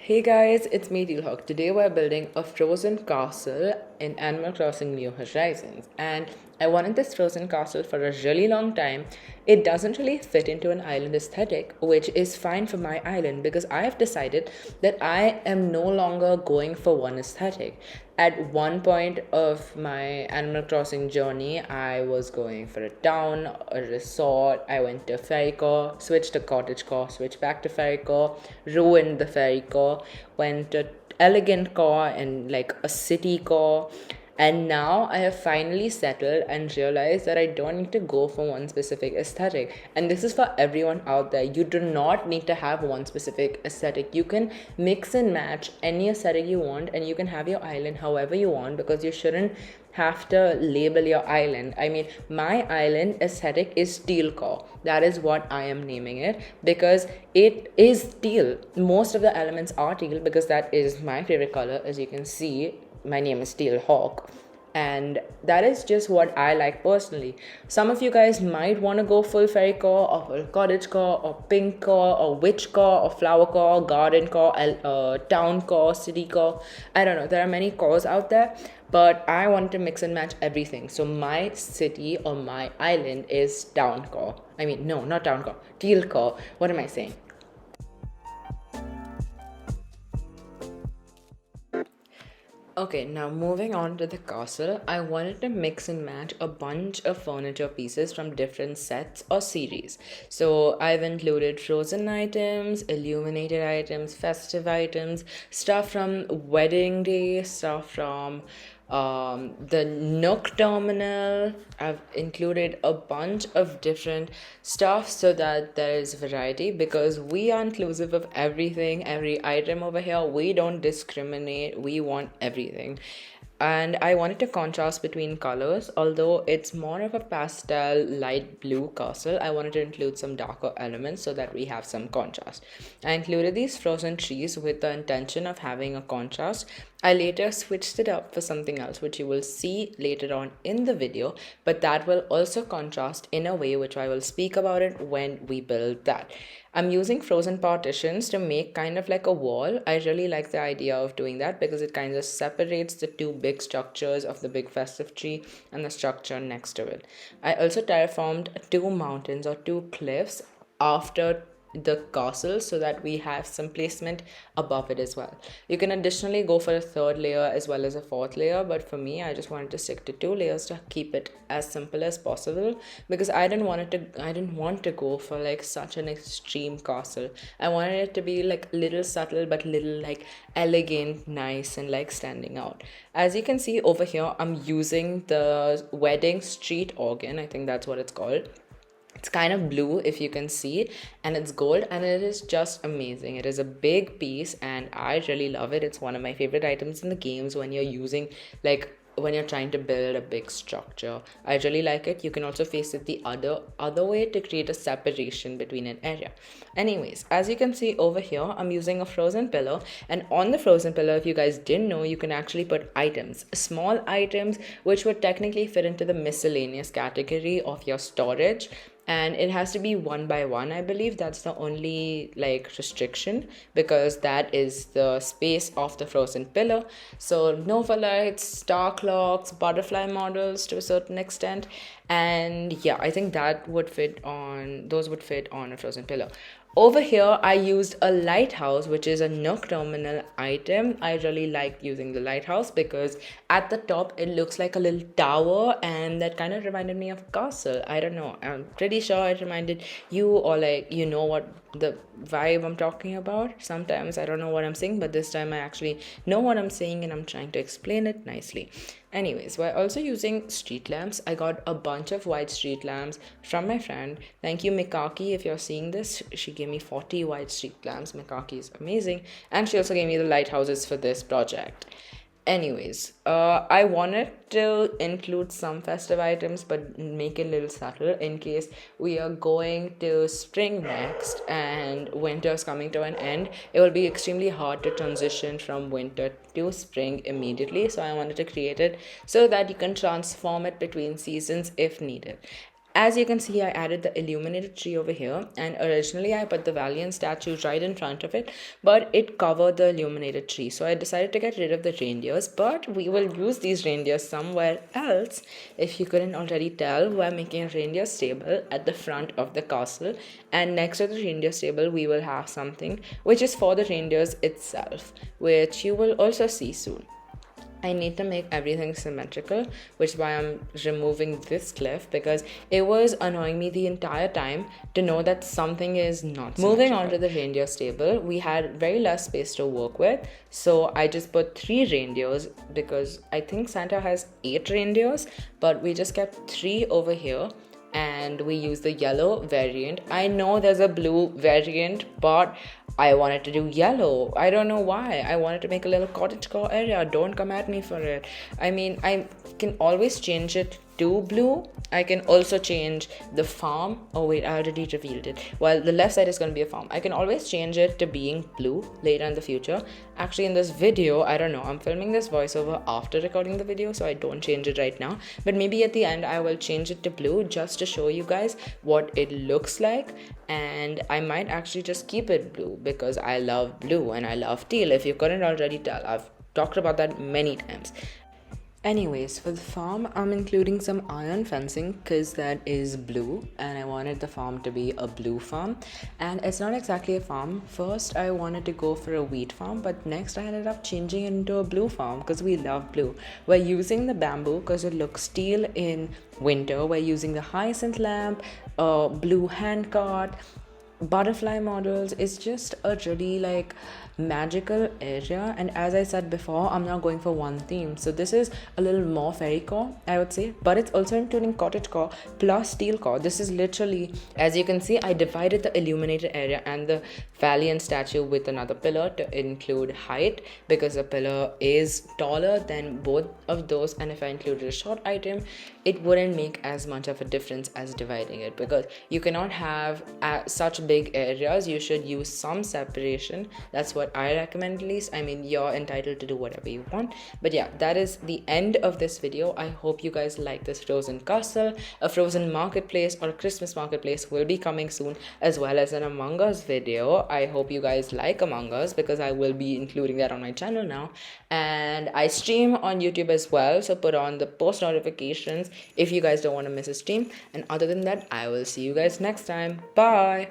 Hey guys, it's me Teal. Today we're building a frozen castle in Animal Crossing New Horizons, and I wanted this frozen castle for a really long time. It doesn't really fit into an island aesthetic, which is fine for my island because I have decided that I am no longer going for one aesthetic. At one point of my Animal Crossing journey, I was going for a town, a resort. I went to fairy core, switched to cottage core, switched back to fairy core, ruined the fairy core, went to elegant core and like a city core. And now I have finally settled and realized that I don't need to go for one specific aesthetic. And this is for everyone out there. You do not need to have one specific aesthetic. You can mix and match any aesthetic you want, and you can have your island however you want, because you shouldn't have to label your island. I mean, my island aesthetic is teal core. That is what I am naming it because it is teal. Most of the elements are teal because that is my favorite color. As you can see, my name is Teal Hawk, and that is just what I like personally. Some of you guys might want to go full fairy core or full cottage core or pink core or witch core or flower core, garden core, town core, city core. I don't know, there are many cores out there, but I want to mix and match everything. So my city or my island is town core. I mean, no, not town core, teal core. What am I saying? Okay, now moving on to the castle, I wanted to mix and match a bunch of furniture pieces from different sets or series. So I've included frozen items, illuminated items, festive items, stuff from wedding day, stuff from the Nook terminal. I've included a bunch of different stuff so that there is variety, because we are inclusive of everything, every item over here. We don't discriminate, we want everything. And I wanted to contrast between colors. Although it's more of a pastel light blue castle, I wanted to include some darker elements so that we have some contrast. I included these frozen trees with the intention of having a contrast. I later switched it up for something else, which you will see later on in the video, but that will also contrast in a way which I will speak about it when we build that. I'm using frozen partitions to make kind of like a wall. I really like the idea of doing that because it kind of separates the two big structures of the big festive tree and the structure next to it. I also terraformed two mountains or two cliffs after the castle so that we have some placement above it as well. You can additionally go for a third layer as well as a fourth layer, but for me, I just wanted to stick to two layers to keep it as simple as possible, because I didn't want to go for like such an extreme castle. I wanted it to be like little subtle but little like elegant, nice, and like standing out. As you can see over here, I'm using the wedding street organ. I think that's what it's called. It's kind of blue if you can see, and it's gold, and it is just amazing. It is a big piece and I really love it. It's one of my favorite items in the games when you're using when you're trying to build a big structure. I really like it. You can also face it the other way to create a separation between an area. Anyways, as you can see over here, I'm using a frozen pillar, and on the frozen pillar, if you guys didn't know, you can actually put items, small items which would technically fit into the miscellaneous category of your storage, and it has to be one by one. I believe that's the only like restriction, because that is the space of the frozen pillar. So nova lights, star clocks, butterfly models to a certain extent, and yeah, I think those would fit on a frozen pillar. Over here, I used a lighthouse, which is a Nook terminal item. I really liked using the lighthouse because at the top, it looks like a little tower, and that kind of reminded me of a castle. I don't know. I'm pretty sure it reminded you, or like, you know what the vibe I'm talking about. Sometimes I don't know what I'm saying, but this time I actually know what I'm saying and I'm trying to explain it nicely. Anyways, we're also using street lamps. I got a bunch of white street lamps from my friend. Thank you, Mikaki, if you're seeing this. She gave me 40 white street lamps. Mikaki is amazing. And she also gave me the lighthouses for this project. Anyways, I wanted to include some festive items but make it a little subtle in case we are going to spring next and winter is coming to an end. It will be extremely hard to transition from winter to spring immediately, so I wanted to create it so that you can transform it between seasons if needed. As you can see, I added the illuminated tree over here, and originally I put the Valiant statue right in front of it, but it covered the illuminated tree. So I decided to get rid of the reindeers, but we will use these reindeers somewhere else. If you couldn't already tell, we're making a reindeer stable at the front of the castle, and next to the reindeer stable, we will have something which is for the reindeers itself, which you will also see soon. I need to make everything symmetrical, which is why I'm removing this cliff, because it was annoying me the entire time to know that something is not symmetrical. Moving on to the reindeer stable, we had very less space to work with, so I just put 3 reindeers because I think Santa has 8 reindeers, but we just kept 3 over here. And we use the yellow variant. I know there's a blue variant, but I wanted to do yellow. I don't know why. I wanted to make a little cottagecore area. Don't come at me for it. I mean, I can always change it to blue. I can also change the farm. Oh wait, I already revealed it. Well, the left side is going to be a farm. I can always change it to being blue later in the future. Actually, in this video, I don't know, I'm filming this voiceover after recording the video, so I don't change it right now, but maybe at the end I will change it to blue just to show you guys what it looks like. And I might actually just keep it blue because I love blue and I love teal. If you couldn't already tell, I've talked about that many times. Anyways, for the farm, I'm including some iron fencing because that is blue and I wanted the farm to be a blue farm. And it's not exactly a farm. First, I wanted to go for a wheat farm, but next I ended up changing it into a blue farm because we love blue. We're using the bamboo because it looks teal in winter. We're using the hyacinth lamp, blue handcart, butterfly models. Is just a really like magical area, and as I said before, I'm not going for one theme, so this is a little more fairy core, I would say, but it's also including cottage core plus steel core. This is literally, as you can see, I divided the illuminated area and the Valiant statue with another pillar to include height, because a pillar is taller than both of those, and if I included a short item, it wouldn't make as much of a difference as dividing it, because you cannot have such big areas. You should use some separation. That's what I recommend, at least. I mean, you're entitled to do whatever you want, but yeah, that is the end of this video. I hope you guys like this frozen castle. A frozen marketplace or a Christmas marketplace will be coming soon, as well as an Among Us video. I hope you guys like Among Us because I will be including that on my channel now, and I stream on YouTube as well, so put on the post notifications if you guys don't want to miss a stream. And other than that, I will see you guys next time. Bye.